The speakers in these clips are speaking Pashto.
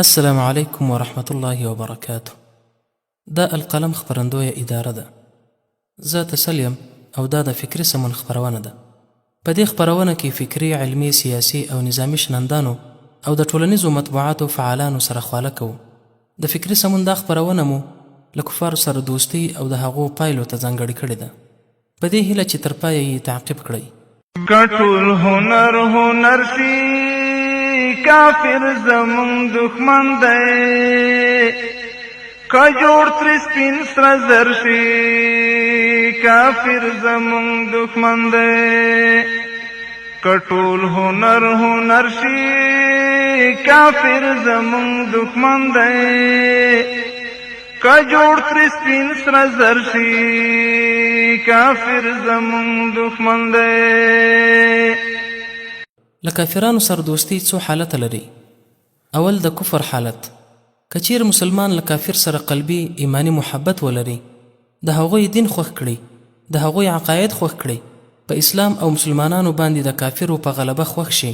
السلام علیکم ورحمة الله وبرکاته. دا القلم خپرندویه اداره ده. زه تسل یم او دا د فکري سمون خپرونه ده. په دې خپرونه کې فکري، علمي، سیاسي او نظامي شنندانو او د ټولنیزو مطبوعاتو فعالانو سره خواله کوو. د فکري سمون دا خپرونه مو له کفارو سره دوستي او د هغو پایلو ته ځانګړې کړې ده. په دې هیله چې تر پایه یې تعقیب کړئ. کټول هنر شي کافر زمون دښمن دی، که جوړ تر سپین سره زر شي کافر زمون دښمن دی. کټول هنر شي کافر زمون دښمن دی، که جوړ تر سپین سره زر شي کافر زمون دښمن دی. له کافرانو سره دوستي څو حالت لري. اول د کفر حالت. که چیر مسلمان له کافر سره قلبي ایمانی محبت ولري، د هغوی دین خوښ کړي، د هغوی عقاید خوښ کړي، په اسلام او مسلمانانو باندې د کافرو په غلبه خوښ شي،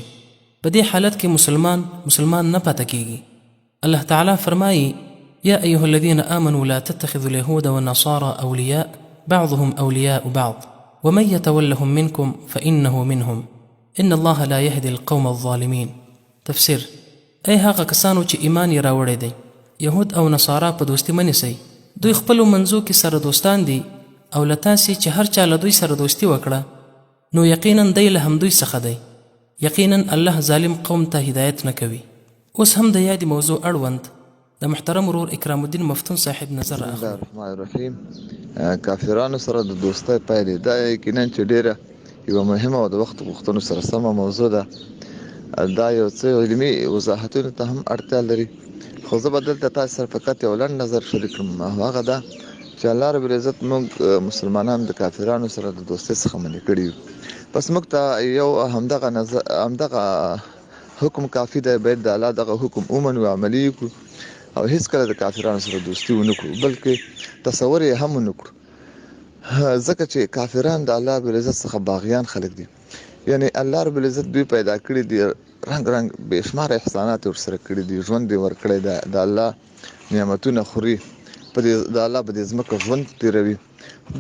په دې حالت کې مسلمان نه پاتې کیږي. الله تعالی فرمایي: یا ایها الذین آمنوا لا تتخذوا اليهود والنصارى اولیاء بعضهم اولیاء بعض ومن يتولهم منكم فانه منهم ان الله لا يهدي القوم الظالمين. تفسیر: ای هغه کسانو چې ایمان یې راوړی دی، یهود او نصارا په دوستي مه نیسئ. دوی خپلو منځو کې سره دوستان دي او له تاسې چې هر چا له دوی سره دوستي وکړه نو یقینا دی له همدوی څخه دی. یقینا الله ظالم قوم ته هدایت نه کوي. اوس هم د یادې موضوع اړوند د محترم ورور اکرام الدین مفتون صاحب نظر بسم الله الرحمن الرحیم. کافرانو سره د دوستۍ پایلې دا یقینا چې ډیره یوه مهمه او د وخت غوښتنو سره سمه موضوع ده. دا یو څه علمي وضاحتونو ته هم اړتیا لري، خو زه به دلته تاسو سره فقط یو لنډ نظر شریک کړم. هغه دا چې الله رب العزت موږ مسلمانان د کافرانو سره د دوستۍ څخه منع کړي یو، پس موږ ته یو همدغه حکم کافي دی، باید د الله دغه حکم ومنو، عملي کړو او هیڅکله د کافرانو سره دوستي ونه کړو، بلکې تصور یې هم ونه کړو، ځکه چې کافران د الله رب العزت څخه باغیان خلک دي. یعنی الله رب العزت دوی پیدا کړي دي، رنگ بے شمار احسانات ورسره کړي دي، ژوند یې ورکړی دی، د الله نعمتونه خوري، د الله په دې ځمکه ژوند تېروي،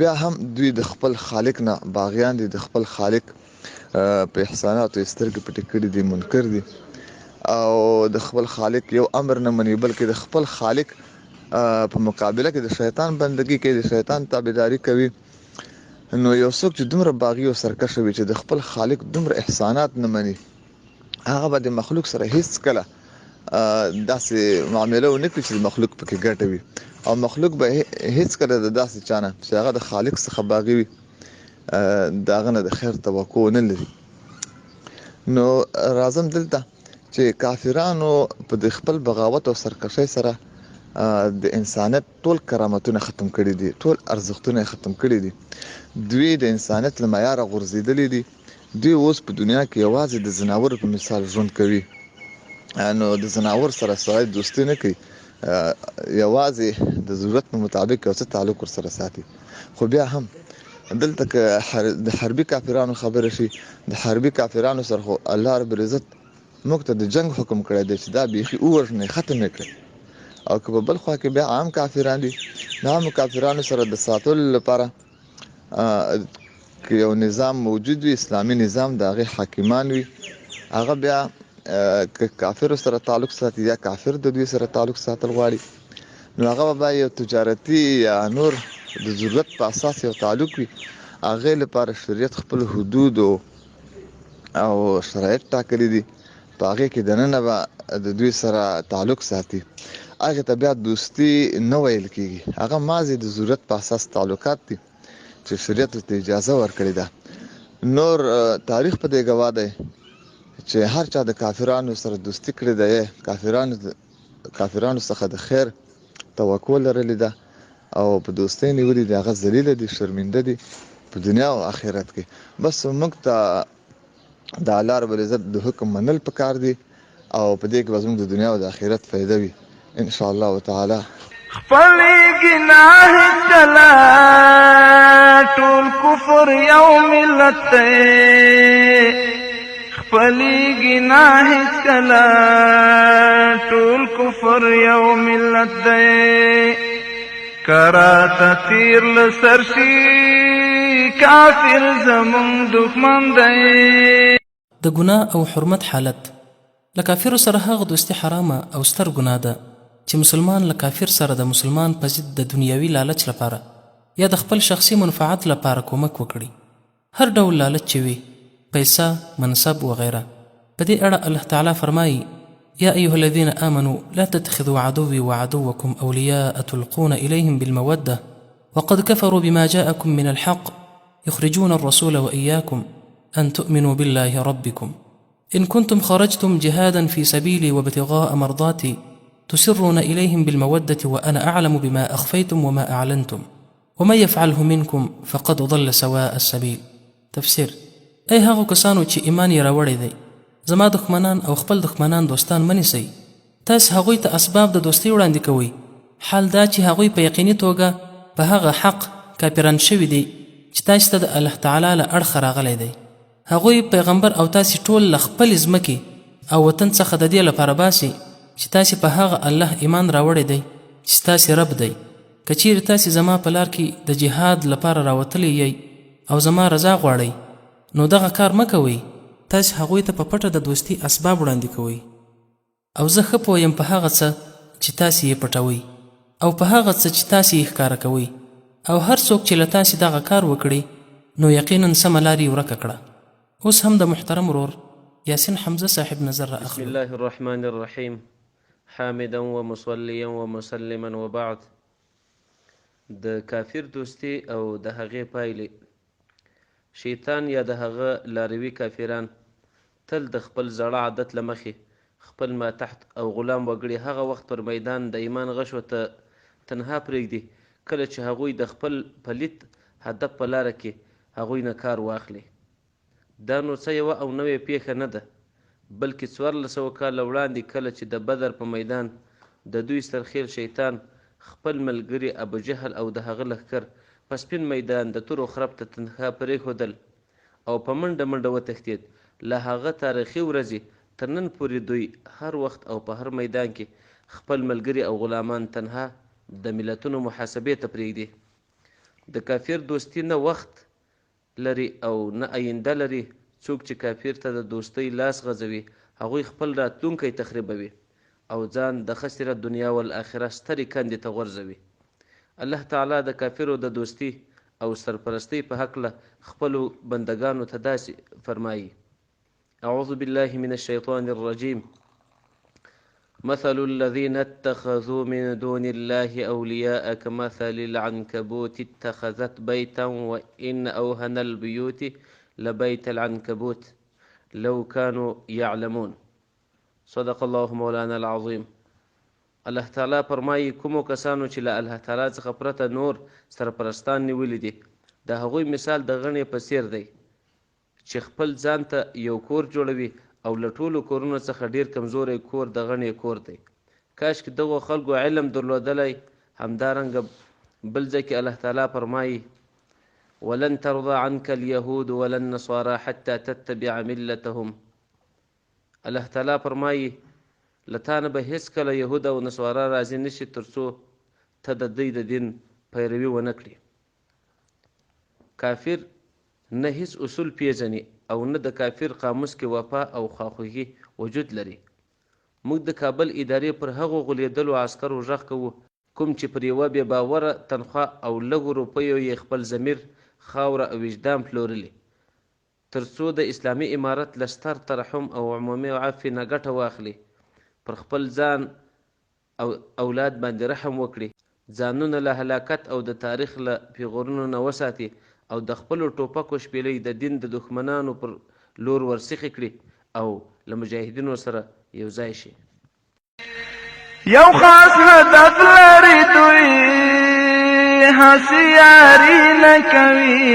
بیا هم دوی د خپل خالق نه باغیان دي، د خپل خالق په احساناتو یې سترګې پټې کړي دي، منکر دي او د خپل خالق یو امر نه مني، بلکې د خپل خالق په مقابله کې د شیطان بندگی کوي، د شیطان تابعداري کوي. نو یو څوک چې دومره باغي او سرکشه وي چې د خپل خالق دومره احسانات نه مني، هغه به د مخلوق سره هیڅ کله داسې معامله ونه کړي چې د مخلوق پکې ګټه وي، او مخلوق به هیڅ کله د داسې چا نه چې هغه د خالق څخه باغي وي د هغه نه د خیر توقع نه لري. نو راځم دلته چې کافرانو په د خپل بغاوت او سرکشۍ سره د انسانیت ټول کرامتونه ختم کړي دي، ټول ارزښتونه ختم کړي دي. دوی د انسانیت له معیاره غورځېدلي دي. دوی اوس په دنیا کې یوازې د ځناور په مثال ژوند کوي. نو د ځناور سره سړی دوستي نه کوي، یوازې د ضرورت په مطابق یو څه تعلق ورسره ساتي. خو بیا هم دلته که د حربي کافرانو خبره شي، د حربي کافرانو سره خو الله رب العزت موږ ته د جنگ حکم کړی دی چې دا بیخي ووژنئ، ختم یې کړئ. او که په بل خوا کې بیا عام کافران دي، د عامو کافرانو سره د ساتلو لپاره که یو نظام موجود وي، اسلامي نظام، د هغې حاکمان وي، هغه بیا که کافرو سره تعلق ساتي یا کافر د دوی سره تعلق ساتل غواړي، نو هغه به یو تجارتي یا نور د ضرورت په اساس یو تعلق وي. هغې لپاره شریعت خپل حدود او شرایط ټاکلي دي، په هغې کې دننه به د دوی سره تعلق ساتي. هغې ته بیا دوستي نه ویل کېږي، هغه مازې د ضرورت په اساس تعلقات دي چې شریعت ورته اجازه ورکړې ده. نور تاریخ په دې ګواه دی چې هر چا د کافرانو سره دوستي کړې ده، کافرانو څخه د خیر توقع لرلې ده او په دوستۍ نیولې دي، هغه ذلیله دي، شرمنده دي په دنیا او آخرت کې. بس موږ ته د الله رب العزت د حکم منل پکار دي او په دې کې به زموږ د دنیا او د آخرت فایده وي ان شاء الله تعالی. خپل گناه تلا ټول کفر یو ملت خپلی گناه کلا ټول کفر یو ملت دی کراته تیر لسرشي کافر زمون دښمن دی د ګناه او حرمت حالت له کافرو سره هغه دوستي حرامه او ستر ګناه ده چې مسلمان له کافر سره د مسلمان په ضد د دنیوي لالچ لپاره یا د خپل شخصي منفعت لپاره کومک وکړي هر ډول لالچ چې وي پیسه منصب وغیره په دې اړه الله تعالی فرمایي يا أيها الذين آمنوا لا تتخذوا عدوي وعدوكم أولياء تلقون إليهم بالمودة وقد كفروا بما جاءكم من الحق يخرجون الرسول وإياكم أن تؤمنوا بالله ربكم إن كنتم خرجتم جهادا في سبيلي وابتغاء مرضاتي تسرون إليهم بالمودة وأنا أعلم بما أخفيتم وما أعلنتم ومن يفعله منكم فقد ضل سواء السبيل تفسير أي هغو کسانو چې ایمان یې راوړی دی زما دښمنان او خپل دښمنان دوستان منیسئ تاسو هغوی ته اسباب د دوستۍ وړاندې کوئ حال دا چې هغوی په یقیني توګه په هغه حق کافران شوي دي چې تاسو ته د الله تعالی له اړخه راغلی دی هغوی پیغمبر او تاسې ټول له خپلې ځمکې او وطن څخه د دې لپاره باسي چې تاسې په هغه الله ایمان راوړی دی چې ستاسې رب دی که چیرې تاسې زما په لار کې د جهاد لپاره راوتلی یئ او زما رضا غواړئ نو دغه کار مه کوئ تاسې هغوی ته په پټه د دوستي اسباب وړاندې کوئ او زه ښه پویم په هغه څه چې تاسې یې پټوئ او په هغه څه چې تاسې یې ښکاره کوئ او هر څوک چې له تاسې دغه کار وکړي نو یقینا سمه لار یې ورکه کړه اوس هم د محترم ورور یاسین حمزه صاحب نظر را بسم الله الرحمن الرحیم حامدا ومصلیا ومسلما وبعد د کافر دوستی او د هغې پایلې شیطان یا د هغه لاروي کافران تل د خپل زړه عادت له مخې خپل ما تحت او غلام وګړي هغه وخت پر میدان د ایمان غشو ته تنها پرېږدي کله چې هغوی د خپل پلیت هدف په لاره کې هغوی نه کار واخلي دا نو څه یوه او نوې پیښه نه ده بلکې 1400 کاله وړاندې کله چې د بدر په میدان د دوی سرخیل شیطان خپل ملګري ابو جهل او د هغه لښکر په سپین میدان د تورو خرپ ته تنها پرېښودل او په منډه منډه وتښتېد له هغه تاریخي ورځې تر نن پورې دوی هر وخت او په هر میدان کې خپل ملګري او غلامان تنها د ملتونو محاسبې ته پرېږدي د کافر دوستي نه وخت لري او نه آینده لري څوک چې کافر ته د دوستۍ لاس غځوي هغوی خپل راتلونکی تخریبوي او ځان د خسره دنیا والآخره سترې کندې ته غورځوي الله تعالی د کافرو د دوستی او سرپرستی په هکله خپلو بندگانو ته داسې فرمایي اعوذ بالله من الشیطان الرجیم مثل الذين اتخذوا من دون الله أولياء كمثل العنكبوت اتخذت بيتا وإن أوهن البيوت لبيت العنكبوت لو كانوا يعلمون صدق الله مولانا العظيم الله تعالی فرمایي کومو کسانو چې له الله تعالی څخه پرته نور سرپرستان نیولي دي د هغوی مثال د غڼې په څیر دی چې خپل ځان ته یو کور جوړوي او له ټولو کورونو څخه ډیر کمزوری کور د غڼې کور دی کاشکې دغو خلکو علم درلودلی همدارنګه بل ځای کې الله تعالی فرمایي ولن ترضى عنك اليهود ولا النصارى حتى تتبع ملتهم الله تعالی فرمایي له تا نه به هېڅکله یهود او نصوارا راضي نشي تر څو ته د دوی د دین پیروي ونه کړي کافر نه هیڅ اصول پیژني او نه د کافر قاموس کې وفا او خواخوږي وجود لري موږ د کابل ادارې پر هغو غولېدلو عسکرو غږ کوو کوم چې پر یوه بې باوره تنخوا او لږو روپیو یې خپل ضمیر خاوره او وجدان پلورلي تر څو د اسلامي امارت له ستر ترحم او عمومي عفو نه ګټه واخلي پر خپل ځان او اولاد باندې رحم وکړي ځانونه له هلاکت او د تاریخ له پیغورونو نه وساتي او د خپلو ټوپکو شپېلۍ د دین د دښمنانو پر لور ورسیخې کړي او له مجاهدینو سره یو ځای شي یو خاص هدف لري دوی هسیاری نه کوي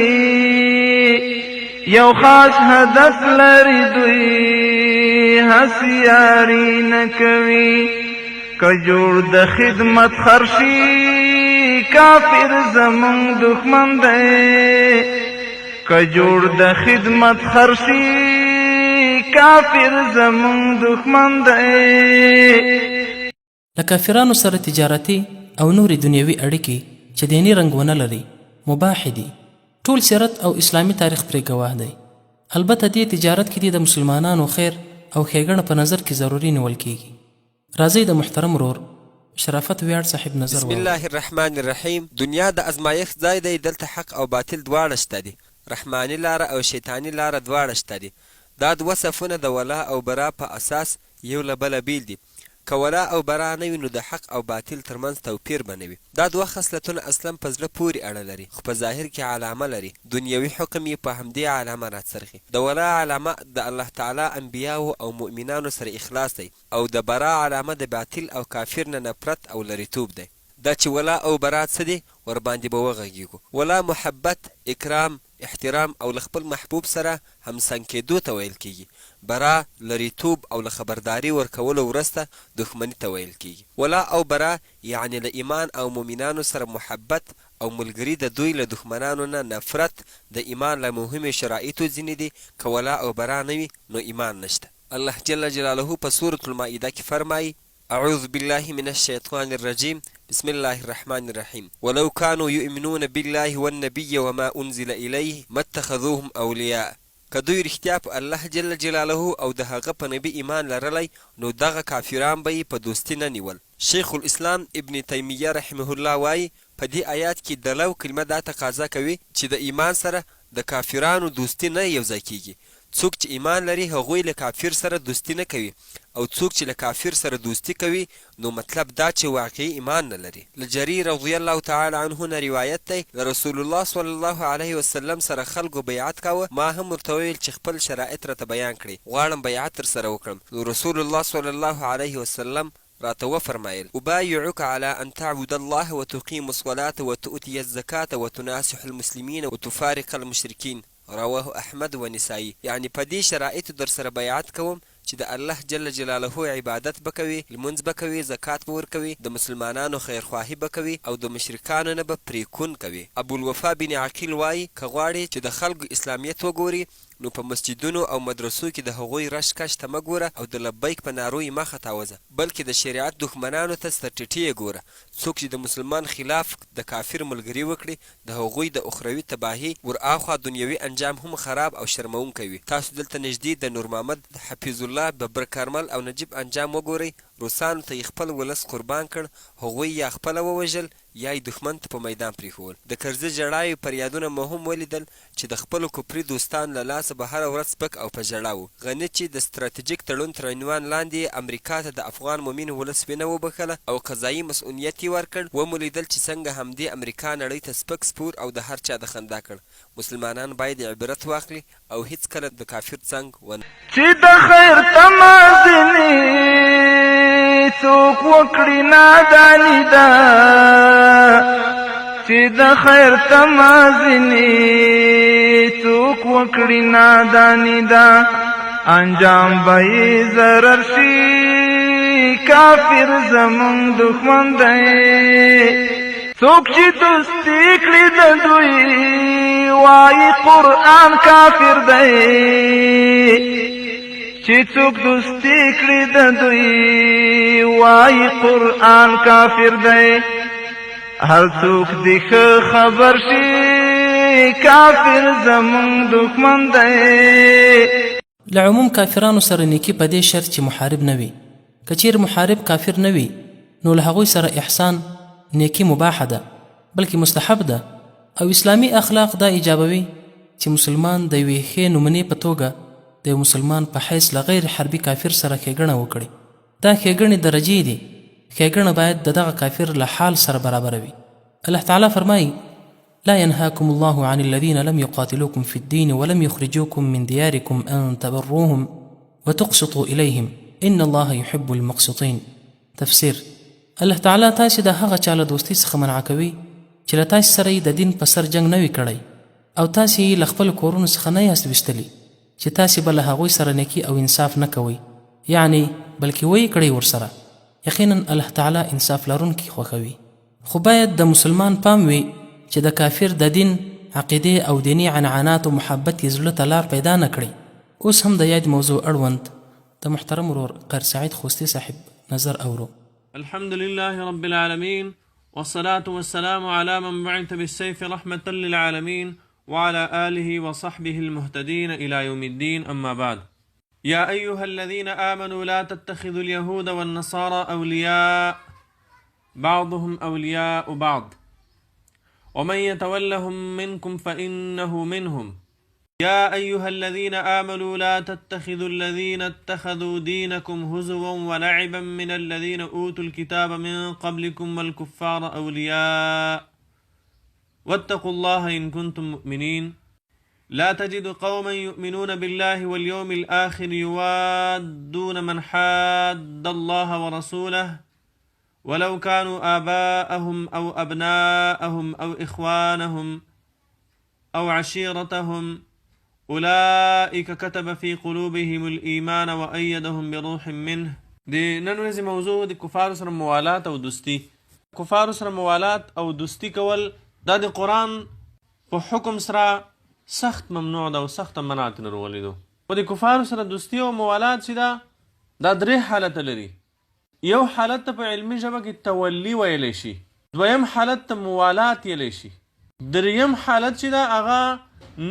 یو خاص هدف لري دوی هسیاری نه کوي که جوړ د خدمت خرشي کافر زمون دښمن دی که جوړ د خدمت خرشي کافر زمون دښمن دی. له کافرانو سره تجارتي او نورې دنیوي اړیکې چې دیني رنګ ونه لري مباح دي. ټول سیرت او اسلامي تاریخ پرې ګواه دی. البته دې تجارت کې د مسلمانانو خیر او ښېګڼه په نظر کې ضروري نیول کیږي. راځئ د محترم ورور شرافت ویاړ صاحب نظر بسم الله الرحمن الرحیم. دنیا د ازمایښت ځای دی. دلته حق او باطل دواړه شته دي. رحماني لاره او شیطاني لاره دواړه شته دي. دا دوه صفونه د ولا او برا په اساس یو له بله بیل دي. که ولا او برا نه وي نو د حق او باطل ترمنځ توپیر به نه وي. دا دوه خصلتونه اصلا په زړه پورې اړه لري خو په ظاهر کې علامه لري. دنیوي حکم یې په همدې علامه راڅرخي. د ولا علامه د الله تعالی انبیاو او مؤمنانو سره اخلاص دی او د برا علامه د باطل او کافر نه نفرت او لریتوب دی. دا چې ولا او برا څه دي ورباندې به وغږیږو. ولا محبت، اکرام، احترام او له خپل محبوب سره همسنګ کېدو ته ویل کیږي. برا لریتوب او له خبرداري ورکولو وروسته دښمني ته ویل کیږي. ولا او برا یعنی له ایمان او مؤمنانو سره محبت او ملګري د دوی له دښمنانو نه نفرت د ایمان له مهمې شرایطو ځینې دي. که ولا او برا نه وي نو ایمان نشته. الله جل جلاله په سورة المائده کې فرمایي: أعوذ بالله من الشيطان الرجيم بسم الله الرحمن الرحيم ولو كانوا يؤمنون بالله والنبي وما أنزل إليه ما اتخذوهم أولياء. که دوی رښتیا په الله جل جلاله او د هغه په نبي ایمان لرلی نو دغه کافران به یې په دوستي نه نیول. شیخ الاسلام ابن تیمیه رحمه الله وایي په دې آیات کې د لو کلمه دا تقاضا کوي چې د ایمان سره د کافرانو دوستي نه یوځای کیږي. څوک چې ایمان لري هغوی له کافر سره دوستي نه کوي او څوک چې له کافر سره دوستي کوي نو مطلب دا چې واقعي ایمان نه لري. له جریر رضی الله تعالی عنه نه روایت دی له رسول الله صلی الله علیه وسلم سره خلکو بیعت کاوه. ما هم ورته ویل چې خپل شرایط راته بیان کړي غواړم بیعت در سره وکړم. نو رسول الله صلی الله علیه وسلم راته وفرمایل: أبايعك على أن تعبد الله وتقيم الصلاة وتؤتي الزكاة وتناصح المسلمين وتفارق المشركين. رواه احمد و نسائی. یعنی په دې شرایطو در سره بیعت کوم چې د الله جل جلاله عبادت به کوي، لمونځ به کوي، زکات به ورکوي، د مسلمانانو خیرخواهي به کوي او د مشرکانو نه به پریکون کوي. ابوالوفا بن عقیل وایي که غواړې چې د خلکو اسلامیت وګوري نو په مسجدونو او مدرسو کې د هغوی رش کش ته مه ګوره او د لبیک په نارو یې مه خطاوځه، بلکې د شریعت دښمنانو ته سرټیټي یې ګوره. څوک چې د مسلمان خلاف د کافر ملګري وکړي د هغوی د اخروي تباهي ورآخوا دنیوي انجام هم خراب او شرمونکی وي. تاسو دلته نږدې د نور محمد حفیظ الله ببر کارمل او نجیب انجام وګورئ. روسانو ته یې خپل ولس قربان کړ، هغوی یا خپله ووژل یا یې دښمن ته په میدان پرېښول. د کرزي ژړاوې فریادونه مو هم ولیدل چې د خپلو کفري دوستانو له لاسه به هره ورځ سپک او په ژړا و. غني چې د ستراتیژیک تړون تر عنوان لاندې امریکا ته د افغان مومن ولس وینه وبخله او قضایي مسؤلیت یې ورکړ. ومو لیدل چې څنګه همدې امریکا نړۍ ته سپک سپور او د هر چا د خندا کړ. مسلمانان باید عبرت واخلي او هیڅکله د کافر څنګ ونه چې د خیر تمه ځینې څوک وکړي ناداني ده، چې د خیر تمه ځینې څوک وکړي ناداني ده، انجام به یې ضرر شي کافر زمون دښمن دی. څوک چې دوستي کړي د دوی وایي قرآن کافر دی، چې څوک دوستي کړي د دوی وایي قرآن کافر دی. هر څوک دې ښه خبر شي کافر زمون دښمن دی. له عموم کافرانو سره نیکي په دې شرط چې محارب نه وي. که چیرې محارب کافر نه وي نو له هغوی سره احسان نیکي مباحه ده بلکې مستحب ده او اسلامي اخلاق دا ایجابوي چې مسلمان د یوې ښې نمونې په توګه د یو مسلمان په حیث له غیر حربي کافر سره ښېګڼه وکړي. دا ښېګڼې درجې دي. ښېګڼه باید د دغه کافر له حال سره برابره وي. الله تعالی فرمایي: لا ينهاكم الله عن الذين لم يقاتلوكم في الدين ولم يخرجوكم من دياركم أن تبروهم وتقسطوا إليهم إن الله يحب المقسطين. تفسیر: الله تعالی تاسې د هغه چا له دوستۍ څخه منع کوي چې له تاسې سره یې د دین په سر جنګ نه وي کړی او تاسې یې له خپلو کورونو څخه نه یاست ویستلي چې تاسې به له هغوی سره نیکي او انصاف نه کوئ، یعنی بلکې ویې کړئ ورسره. یقینا الله تعالی انصاف لرونکي خوښوي. خو باید د مسلمان پام وي چې د کافر د دین، عقیدې او دینی عنعنات او محبت یې زړه ته لار پیدا نه کړي اوس هم د یاد موضوع اړوند د محترم ورور قیر سعید خوستی صاحب نظر اورو. الحمد لله رب العالمين والصلاة والسلام على من بعث بالسيف رحمة للعالمين وعلى آله وصحبه المهتدين إلى يوم الدين. أما بعد، يا أيها الذين آمنوا لا تتخذوا اليهود والنصارى أولياء بعضهم أولياء بعض ومن يتولهم منكم فإنه منهم. يا أيها الذين آمنوا لا تتخذوا الذين اتخذوا دينكم هزوا ولعبا من الذين أوتوا الكتاب من قبلكم والكفار أولياء واتقوا الله إن كنتم مؤمنين. لا تجد قوما يؤمنون بالله واليوم الآخر يوادون من حاد الله ورسوله ولو كانوا آباءهم أو أبناءهم أو إخوانهم أو عشيرتهم أولئك كتب في قلوبهم الإيمان وأيدهم بروح منه. د نن ورځې موضوع د کفارو سره موالات او دوستي. کفارو سره موالات او دوستي کول دا د قرآن په حکم سره سخت ممنوع ده او سخت منعت نه راغلي. خو د کفارو سره دوستي او موالات چې دا درې حالت لري. یو حالت ته په علمي ژبه کې تولی ویلی شي، دویم حالت ته موالات ویلی شي، دریم حالت چې دا هغه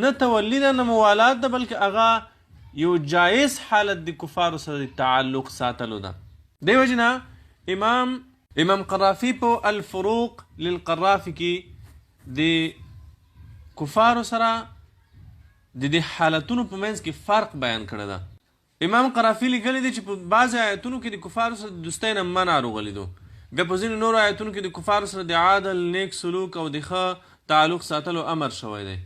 نه تولی ده نه موالات ده بلکې هغه یو جایز حالت د کفارو سره د تعلق ساتلو ده. دی وجې نه امام قرافي په الفروق للقرافي کې د کفارو سره د دې حالتونو په منځ کې فرق بیان کړی ده. امام قرافي لیکلی دی چې په بعضې آیتونو کې د کفارو سره د دوستۍ نه منع راغلی دو، بیا په ځینې نورو آیتونو کې د کفارو سره د عادل نیک سلوک او د ښه تعلق ساتلو امر شوی دی.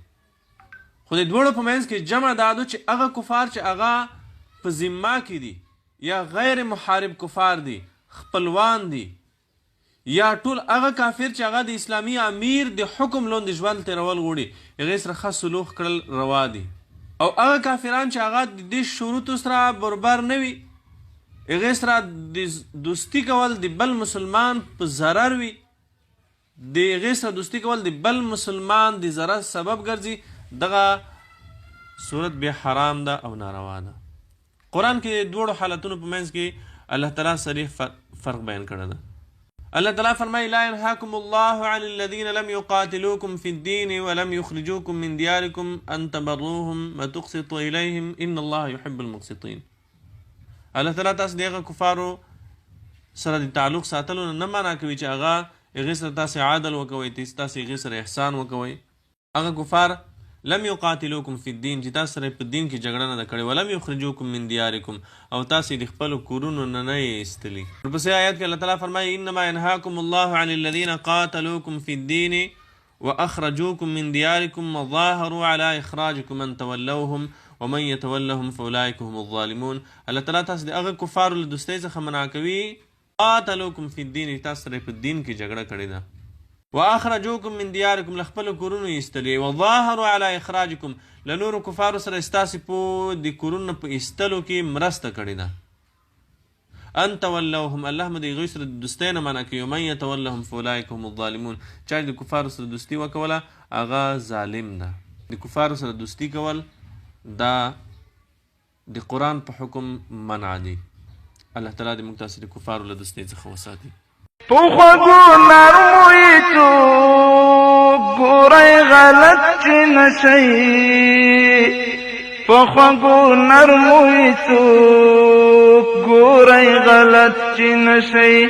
خو د دواړو په منځ کې جمع دا ده چې هغه کفار چې هغه په ذمه کې دي یا غیر محارب کفار دي، خپلوان دي، یا ټول هغه کافر چې هغه د اسلامي امیر د حکم لاندې ژوند تېرول غواړي، هغې سره ښه سلوک کړل روا دي. او هغه کافران چې هغه د دې شروطو سره برابر نه وي، هغې سره د دوستي کول د بل مسلمان په ضرر وي، د هغې سره دوستي کول د بل مسلمان د ضرر سبب ګرځي، دغه صورت بیا حرام ده او ناروا ده. قرآن کې د دواړو حالتونو په منځ کې الله تعالی صریح فرق بیان کړی ده. الله تعالی فرمایي لا ينهاكم الله عن الذين لم يقاتلوكم في الدين ولم يخرجوكم من دياركم أن تبروهم وتقسطوا إليهم إن الله يحب المقسطين. الله تعالی تاسو دغه کفارو سره د تعلق ساتلو نه منع کوي چې هغه هغې سره تاسې عادل وکوئ، تاسې هغې سره احسان وکوئ. هغه کفار لم يقاتلوكم في الدين چې تاسو سره په دین کې جګړه نه ده کړې، ولم يخرجوكم من دياركم او تاسې د خپلو کورونو نه نه یې ایستلي. ورپسې آیات کې الله تعالی فرمایي انما ينهاكم الله عن الذين قاتلوكم في الدين واخرجوكم من دياركم وظاهروا على اخراجكم ان تولوهم ومن يتولهم فاولئك هم الظالمون. الله تعالی تاسو د هغه کفارو له دوستۍ څخه منع کوي قاتلوكم في الدين تاسو سره په دین کې جګړه کړې ده، واخرجوكم من دياركم لخپل کورونو ایستلی، وظاهروا على اخراجكم له نورو کفارو سره ستاسې په د کورونو په ایستلو کې مرسته کړې ده. ان تولوهم الله مو د هغوی سره د دوستۍ نه منع کوي، ومن یتولهم فاولئک هم الظالمون چا د کفارو سره دوستي وکوله هغه ظالم ده. د کفارو سره دوستي کول دا د قرآن په حکم منع دي. الله تعالی د موږ تاسې د کفارو له دوستۍ څخه وساتي. پخوگو نرموی تو گوری غلط چی نشئی، پخوگو نرموی تو گوری غلط چی نشئی،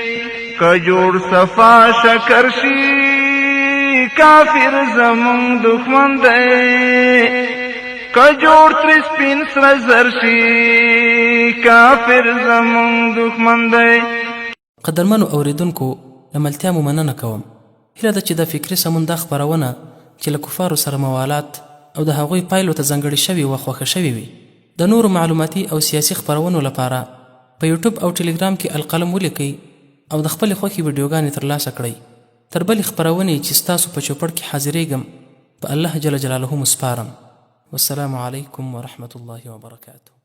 کجوڑ صفا شکر شی کافر زمون دخمن دے، کجوڑ ترسپین سرزر شی کافر زمون دخمن دے. قدرمنو اوریدونکو له ملتیا مو مننه کوم. هیله ده چې د فکري سمون دا خپرونه چې له کفارو سره موالات او د هغوی پایلو ته ځانګړې شوي و خوښه شوي وي. د نورو معلوماتي او سیاسي خپرونو لپاره په یوټیوب او ټلګرام کې القلم ولیکئ او د خپلې خوښې ویډیوګانې ترلاسه کړئ. تر بلې خپرونې چې ستاسو په چوپړ کې حاضرېږم په الله جل جلاله مو سپارم. والسلام علیکم ورحمة الله وبرکاته.